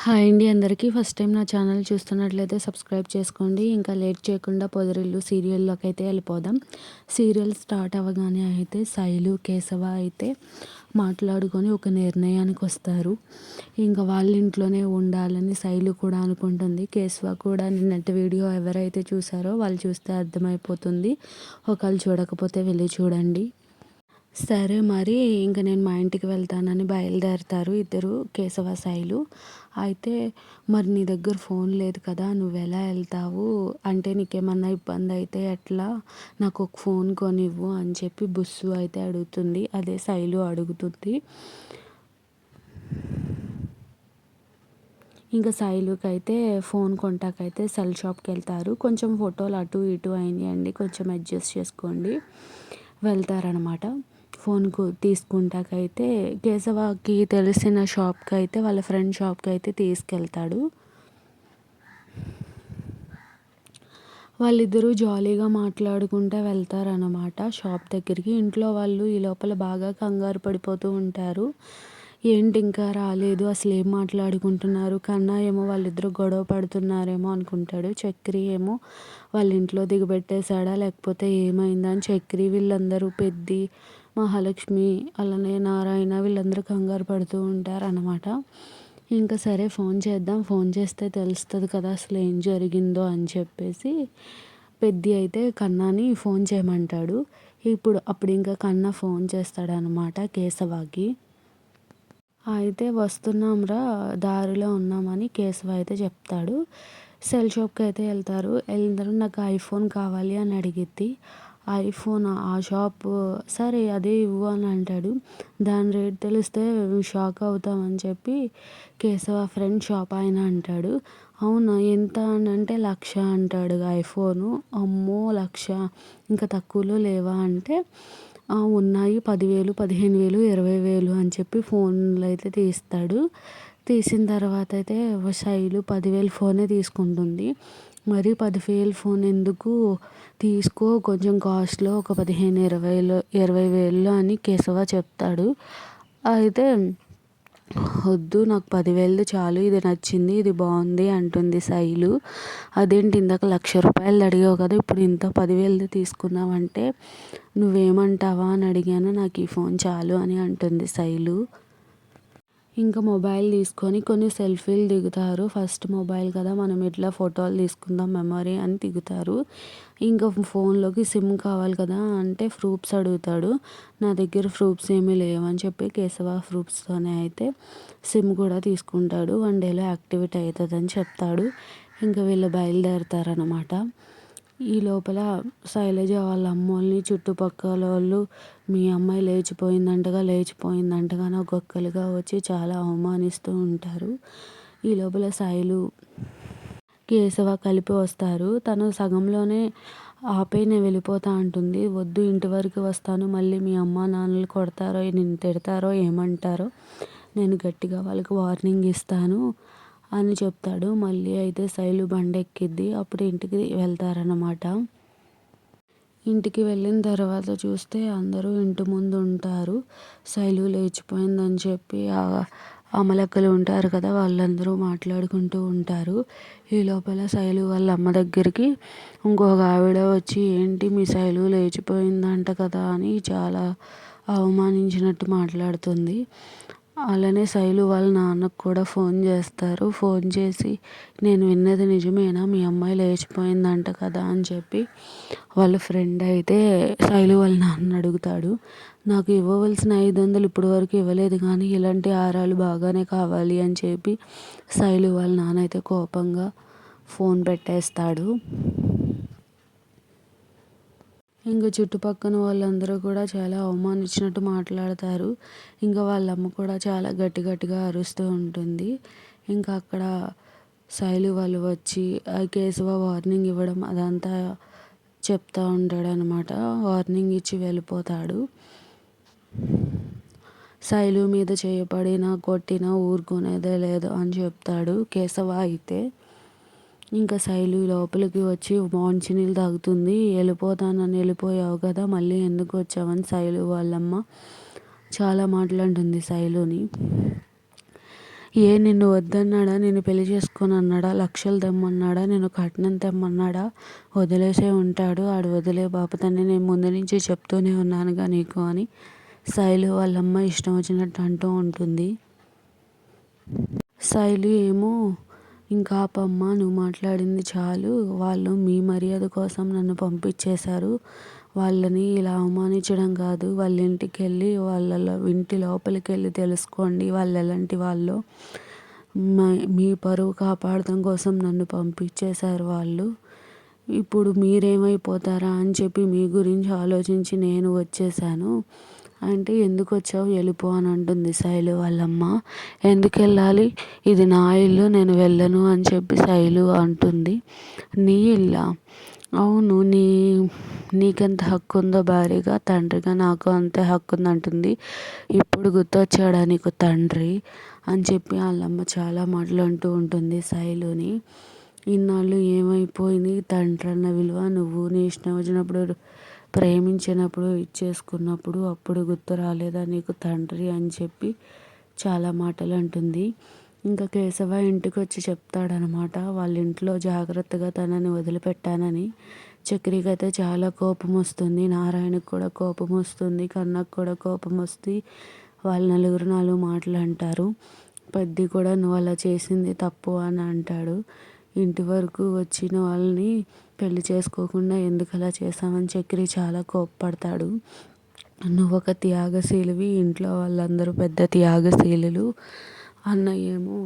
Hi అండి అందరికీ. First time నా ఛానల్ చూస్తున్నట్లయితే సబ్స్క్రైబ్ చేసుకోండి. ఇంకా లేట్ చేయకుండా పొదరిల్లు సీరియల్లోకి అయితే వెళ్ళిపోదాం. సీరియల్ స్టార్ట్ అవ్వగానే అయితే శైలు, కేశవ అయితే మాట్లాడుకొని ఒక నిర్ణయానికి వస్తారు. ఇంకా వాళ్ళ ఇంట్లోనే ఉండాలని శైలు కూడా అనుకుంటుంది. కేశవ కూడా నిన్నటి వీడియో ఎవరైతే చూసారో వాళ్ళు చూస్తే అర్థమైపోతుంది. ఒకళ్ళు చూడకపోతే వెళ్ళి చూడండి. సరే మరి ఇంక నేను మా ఇంటికి వెళ్తానని బయలుదేరతారు ఇద్దరు, కేశవ, శైలు. అయితే మరి నీ దగ్గర ఫోన్ లేదు కదా, నువ్వెలా వెళ్తావు, అంటే నీకేమన్నా ఇబ్బంది అయితే ఎట్లా, నాకు ఒక ఫోన్ కొనివ్వు అని చెప్పి బుస్సు అయితే అడుగుతుంది. అదే శైలు అడుగుతుంది. ఇంకా శైలుకి అయితే ఫోన్ కొంటాకైతే సెల్ షాప్కి వెళ్తారు. కొంచెం ఫోటోలు అటు ఇటు అయినాయండి, కొంచెం అడ్జస్ట్ చేసుకోండి. వెళ్తారనమాట. ఫోన్కు తీసుకుంటాకైతే కేశవకి తెలిసిన షాప్కి అయితే వాళ్ళ ఫ్రెండ్ షాప్కి అయితే తీసుకెళ్తాడు. వాళ్ళిద్దరూ జాలీగా మాట్లాడుకుంటూ వెళ్తారనమాట షాప్ దగ్గరికి. ఇంట్లో వాళ్ళు ఈ లోపల బాగా కంగారు పడిపోతూ ఉంటారు. ఏంటి ఇంకా రాలేదు, అసలు ఏం మాట్లాడుకుంటున్నారు, కన్నా ఏమో వాళ్ళిద్దరూ గొడవ పడుతున్నారేమో అనుకుంటాడు. చక్రి ఏమో వాళ్ళ ఇంట్లో దిగబెట్టేశాడా లేకపోతే ఏమైందా అని చక్రి, వీళ్ళందరూ పెద్ది, మహాలక్ష్మి, అలానే నారాయణ వీళ్ళందరూ కంగారు పడుతూ ఉంటారు అన్నమాట. ఇంకా సరే ఫోన్ చేద్దాం, ఫోన్ చేస్తే తెలుస్తుంది కదా అసలు ఏం జరిగిందో అని చెప్పేసి పెద్ది అయితే కన్నాని ఫోన్ చేయమంటాడు. అప్పుడు ఇంకా కన్నా ఫోన్ చేస్తాడనమాట కేశవకి. అయితే వస్తున్నాంరా, దారిలో ఉన్నామని కేశవ అయితే చెప్తాడు. సెల్ షాప్కి అయితే వెళ్తారు. వెళ్ళిన తర్వాత నాకు ఐఫోన్ కావాలి అని అడిగిద్ది. ఐఫోన్ ఆ షాప్ సరే అదే ఇవ్వు అని అంటాడు. దాని రేట్ తెలిస్తే షాక్ అవుతామని చెప్పి కేశవ ఫ్రెండ్ షాప్ ఆయన అంటాడు. అవునా ఎంత అని అంటే 1,00,000 అంటాడు ఐఫోను. అమ్మో 1,00,000 ఇంకా తక్కువలో లేవా అంటే ఉన్నాయి 10,000, 15,000, 20,000 అని చెప్పి ఫోన్లు అయితే తీస్తాడు. తీసిన తర్వాత అయితే శైలు 10,000 ఫోనే తీసుకుంటుంది. మరి 10,000 ఫోన్ ఎందుకు, తీసుకో కొంచెం కాస్ట్లో ఒక 15, 20,000 అని కేశవ చెప్తాడు. అయితే వద్దు నాకు 10,000 చాలు, ఇది నచ్చింది, ఇది బాగుంది అంటుంది శైలు. అదేంటి ఇందాక 1,00,000 రూపాయలు అడిగావు కదా, ఇప్పుడు ఇంత 10,000 తీసుకున్నావంటే నువ్వేమంటావా అని అడిగాను, నాకు ఈ ఫోన్ చాలు అని అంటుంది శైలు. ఇంకా మొబైల్ తీసుకొని కొన్ని సెల్ఫీలు దిగుతారు. ఫస్ట్ మొబైల్ కదా, మనం ఇట్లా ఫోటోలు తీసుకుందాం మెమరీ అని దిగుతారు. ఇంకా ఫోన్లోకి సిమ్ కావాలి కదా అంటే ప్రూఫ్స్ అడుగుతాడు. నా దగ్గర ప్రూఫ్స్ ఏమీ లేవని చెప్పి కేశవ ప్రూఫ్స్తోనే అయితే సిమ్ కూడా తీసుకుంటాడు. 1 డేలో యాక్టివేట్ అవుతుందని చెప్తాడు. ఇంకా వీళ్ళు బయలుదేరుతారనమాట. ఈ లోపల శైలజ వాళ్ళ అమ్మోళ్ళని చుట్టుపక్కల వాళ్ళు మీ అమ్మాయి లేచిపోయిందంటగా అని ఒక్కొక్కరుగా వచ్చి చాలా అవమానిస్తూ ఉంటారు. ఈ లోపల శైలు, కేశవ కలిపి వస్తారు. తను సగంలోనే ఆపే నేను వెళ్ళిపోతా అంటుంది. వద్దు ఇంటి వరకు వస్తాను, మళ్ళీ మీ అమ్మ నాన్నలు కొడతారో నిన్ను తిడతారో ఏమంటారో, నేను గట్టిగా వాళ్ళకి వార్నింగ్ ఇస్తాను అని చెప్తాడు. మళ్ళీ అయితే శైలు బండెక్కిద్ది. అప్పుడు ఇంటికి వెళ్తారనమాట. ఇంటికి వెళ్ళిన తర్వాత చూస్తే అందరూ ఇంటి ముందు ఉంటారు. శైలు లేచిపోయిందని చెప్పి అమలక్కలు ఉంటారు కదా, వాళ్ళందరూ మాట్లాడుకుంటూ ఉంటారు. ఈ లోపల శైలు వాళ్ళ అమ్మ దగ్గరికి ఇంకొక ఆవిడ వచ్చి ఏంటి మీ శైలు లేచిపోయిందంట కదా అని చాలా అవమానించినట్టు మాట్లాడుతుంది. అలానే శైలు వాళ్ళ నాన్నకు కూడా ఫోన్ చేస్తారు. ఫోన్ చేసి నేను విన్నది నిజమేనా, మీ అమ్మాయి లేచిపోయిందంట కదా అని చెప్పి వాళ్ళ ఫ్రెండ్ అయితే శైలు వాళ్ళ నాన్న అడుగుతాడు. నాకు ఇవ్వవలసిన 500 ఇప్పటి వరకు ఇవ్వలేదు కానీ ఇలాంటి ఆరాలు బాగానే కావాలి అని చెప్పి శైలు వాళ్ళ నాన్న అయితే కోపంగా ఫోన్ పెట్టేస్తాడు. ఇంకా చుట్టుపక్కన వాళ్ళందరూ కూడా చాలా అవమానించినట్టు మాట్లాడతారు. ఇంకా వాళ్ళ అమ్మ కూడా చాలా గట్టిగా అరుస్తూ ఉంటుంది. ఇంకా అక్కడ శైలు వాళ్ళు వచ్చి కేశవ వార్నింగ్ ఇవ్వడం అదంతా చెప్తూ ఉంటాడనమాట. వార్నింగ్ ఇచ్చి వెళ్ళిపోతాడు. శైలు మీద చేయబడినా కొట్టినా ఊరుకునేదే లేదు అని చెప్తాడు కేశవ అయితే. ఇంకా శైలు లోపలికి వచ్చి మంచినీళ్ళు తాగుతుంది. వెళ్ళిపోతానని వెళ్ళిపోయావు కదా, మళ్ళీ ఎందుకు వచ్చావని శైలు వాళ్ళమ్మ చాలా మాట్లాడుతుంది శైలుని. నిన్ను వద్దన్నాడా, నిన్ను పెళ్లి చేసుకొని అన్నాడా, లక్షలు తెమ్మన్నాడా, నేను కట్నం తెమ్మన్నాడా, వదిలేసే ఉంటాడు, ఆడు వదిలే బాపతని నేను ముందు నుంచి చెప్తూనే ఉన్నానుగా నీకు అని శైలు వాళ్ళమ్మ ఇష్టం వచ్చినట్టు అంటూ ఉంటుంది. శైలు ఏమో ఇంకా ఆపమ్మ, నువ్వు మాట్లాడింది చాలు, వాళ్ళు మీ మర్యాద కోసం నన్ను పంపించేశారు, వాళ్ళని ఇలా అవమానించడం కాదు, వాళ్ళ ఇంటికి వెళ్ళి వాళ్ళ ఇంటి లోపలికి వెళ్ళి తెలుసుకోండి వాళ్ళు ఎలాంటి వాళ్ళో, మీ పరువు కాపాడడం కోసం నన్ను పంపించేశారు వాళ్ళు, ఇప్పుడు మీరేమైపోతారా అని చెప్పి మీ గురించి ఆలోచించి నేను వచ్చేసాను అంటే, ఎందుకు వచ్చావు, వెళ్ళిపో అని అంటుంది శైలు వాళ్ళమ్మ. ఎందుకు వెళ్ళాలి, ఇది నా ఇల్లు, నేను వెళ్ళను అని చెప్పి శైలు అంటుంది. నీ ఇల్లా, అవును, నీకెంత హక్కు ఉందో భార్యగా, తండ్రిగా నాకు అంతే హక్కు ఉంది అంటుంది. ఇప్పుడు గుర్తొచ్చాడా నీకు తండ్రి అని చెప్పి వాళ్ళమ్మ చాలా మాటలు అంటూ ఉంటుంది శైలుని. ఇన్నాళ్ళు ఏమైపోయింది తండ్రి అన్న విలువ, నువ్వు నీ ఇష్టం వచ్చినప్పుడు ప్రేమించినప్పుడు ఇచ్చేసుకున్నప్పుడు అప్పుడు గుర్తు రాలేదా నీకు తండ్రి అని చెప్పి చాలా మాటలు అంటుంది. ఇంకా కేశవ ఇంటికి వచ్చి చెప్తాడనమాట వాళ్ళ ఇంట్లో జాగ్రత్తగా తనని వదిలిపెట్టానని. చక్రికి అయితే చాలా కోపం వస్తుంది, నారాయణకు కూడా కోపం వస్తుంది, కన్నకు కూడా కోపం వస్తుంది. వాళ్ళు నలుగురు నాలుగు మాటలు అంటారు. పెద్ది కూడా నువ్వు అలా చేసింది తప్పు అని అంటాడు. ఇంటి వరకు వచ్చిన వాళ్ళని పెళ్లి చేసుకోకుండా ఎందుకు అలా చేసామని చక్రి చాలా కోప్పడతాడు. నువ్వు ఒక త్యాగశీలివి, ఇంట్లో వాళ్ళందరూ పెద్ద త్యాగశీలులు. అన్నయ్య ఏమో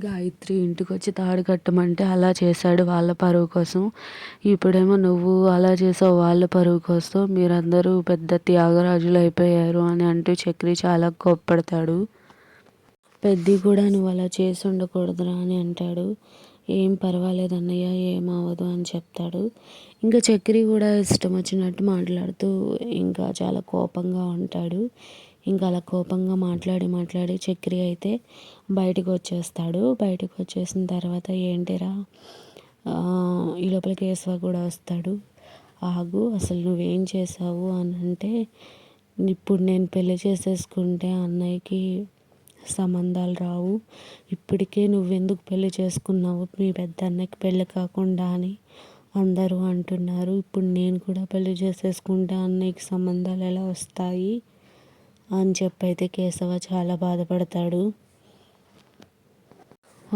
గాయత్రి ఇంటికి వచ్చి తాడు కట్టమంటే అలా చేశాడు వాళ్ళ పరువు కోసం, ఇప్పుడేమో నువ్వు అలా చేసావు వాళ్ళ పరువు కోసం, మీరందరూ పెద్ద త్యాగరాజులు అయిపోయారు అని అంటూ చక్రి చాలా కోప్పడతాడు. పెద్ది కూడా నువ్వు అలా చేసి ఉండకూడదురా అని అంటాడు. ఏం పర్వాలేదు అన్నయ్య, ఏమవ్వదు అని చెప్తాడు. ఇంకా చక్రి కూడా ఇష్టం వచ్చినట్టు మాట్లాడుతూ ఇంకా చాలా కోపంగా ఉంటాడు. ఇంకా అలా కోపంగా మాట్లాడి చక్రి అయితే బయటకు వచ్చేస్తాడు. బయటకు వచ్చేసిన తర్వాత ఏంటిరా, ఈ లోపల కేశవ కూడా వస్తాడు. ఆగు, అసలు నువ్వేం చేసావు అని అంటే, ఇప్పుడు నేను పెళ్లి చేసేసుకుంటే అన్నయ్యకి సంబంధాలు రావు, ఇప్పటికే నువ్వెందుకు పెళ్లి చేసుకున్నావు మీ పెద్ద అన్నకి పెళ్ళి కాకుండా అని అందరూ అంటున్నారు, ఇప్పుడు నేను కూడా పెళ్లి చేసేసుకుంటే అన్నయ్యకి సంబంధాలు ఎలా వస్తాయి అని చెప్పైతే కేశవ చాలా బాధపడతాడు.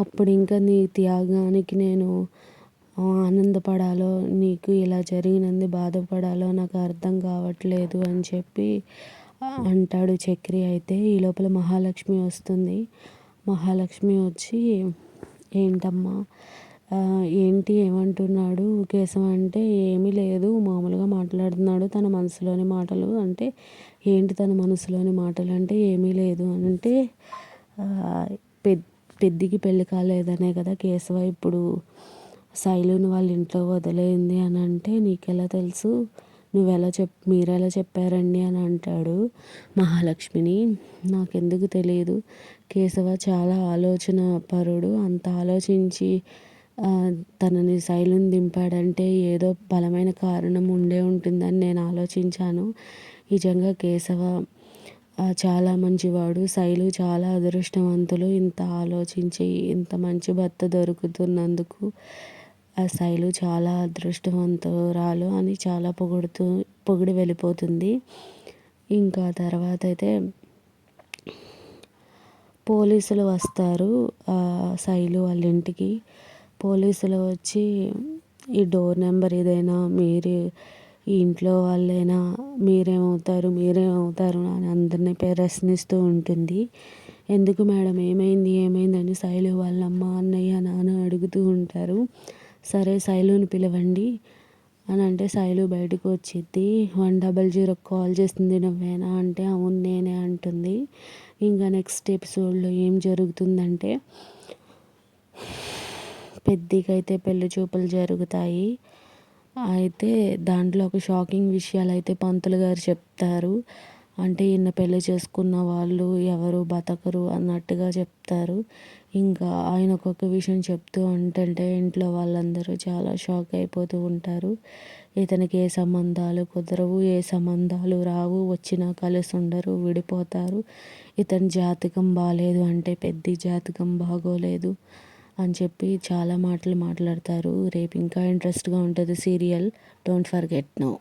అప్పుడు ఇంకా నీ త్యాగానికి నేను ఆనందపడాలో, నీకు ఇలా జరిగినంది బాధపడాలో నాకు అర్థం కావట్లేదు అని చెప్పి అంటాడు చక్రి. అయితే ఈ లోపల మహాలక్ష్మి వస్తుంది. మహాలక్ష్మి వచ్చి, ఏంటమ్మా, ఏంటి ఏమంటున్నాడు కేశవ అంటే, ఏమీ లేదు మామూలుగా మాట్లాడుతున్నాడు, తన మనసులోని మాటలు అంటే, ఏంటి తన మనసులోని మాటలు అంటే, ఏమీ లేదు అని అంటే, పెద్దికి పెళ్ళి కాలేదనే కదా కేశవ ఇప్పుడు శైలుని వాళ్ళ ఇంట్లో వదిలేయింది అని అంటే, నీకెలా తెలుసు, మీరెలా చెప్పారండి అని అంటాడు మహాలక్ష్మిని. నాకెందుకు తెలియదు, కేశవ చాలా ఆలోచన పరుడు, అంత ఆలోచించి తనని శైలుని దింపాడంటే ఏదో బలమైన కారణం ఉండే ఉంటుందని నేను ఆలోచించాను. నిజంగా కేశవ చాలా మంచివాడు, శైలు చాలా అదృష్టవంతులు, ఇంత ఆలోచించి ఇంత మంచి భర్త దొరుకుతున్నందుకు ఆ శైలు చాలా అదృష్టవంతురాలు అని చాలా పొగిడి వెళ్ళిపోతుంది. ఇంకా తర్వాత అయితే పోలీసులు వస్తారు శైలు వాళ్ళ ఇంటికి. పోలీసులు వచ్చి, ఈ డోర్ నెంబర్ ఇదేనా, మీరు ఈ ఇంట్లో వాళ్ళైనా, మీరేమవుతారు అని అందరినీ ప్రశ్నిస్తూ ఉంటుంది. ఎందుకు మేడం, ఏమైంది అని శైలు వాళ్ళమ్మ అన్నయ్య నాన్న అడుగుతూ ఉంటారు. సరే శైలుని పిలవండి అని అంటే శైలు బయటకు వచ్చిద్ది. 100 కాల్ చేసింది నువ్వేనా అంటే, అవును నేనే అంటుంది. ఇంకా నెక్స్ట్ ఎపిసోడ్లో ఏం జరుగుతుందంటే, పెద్దికైతే పెళ్లి చూపులు జరుగుతాయి. అయితే దాంట్లో ఒక షాకింగ్ విషయాలు అయితే పంతులు గారు చెప్తారు. అంటే ఈయన పెళ్లి చేసుకున్న వాళ్ళు ఎవరు బతకరు అన్నట్టుగా చెప్తారు. ఇంకా ఆయన ఒక్కొక్క విషయం చెప్తూ ఉంటుంటే ఇంట్లో వాళ్ళందరూ చాలా షాక్ అయిపోతూ ఉంటారు. ఇతనికి ఏ సంబంధాలు కుదరవు, ఏ సంబంధాలు రావు, వచ్చినా కలిసి ఉండరు, విడిపోతారు. ఇతని జాతకం బాలేదు అంటే పెద్ద జాతకం బాగోలేదు అని చెప్పి చాలా మాటలు మాట్లాడతారు. రేపు ఇంకా ఇంట్రెస్ట్గా ఉంటుంది సీరియల్. Don't forget now.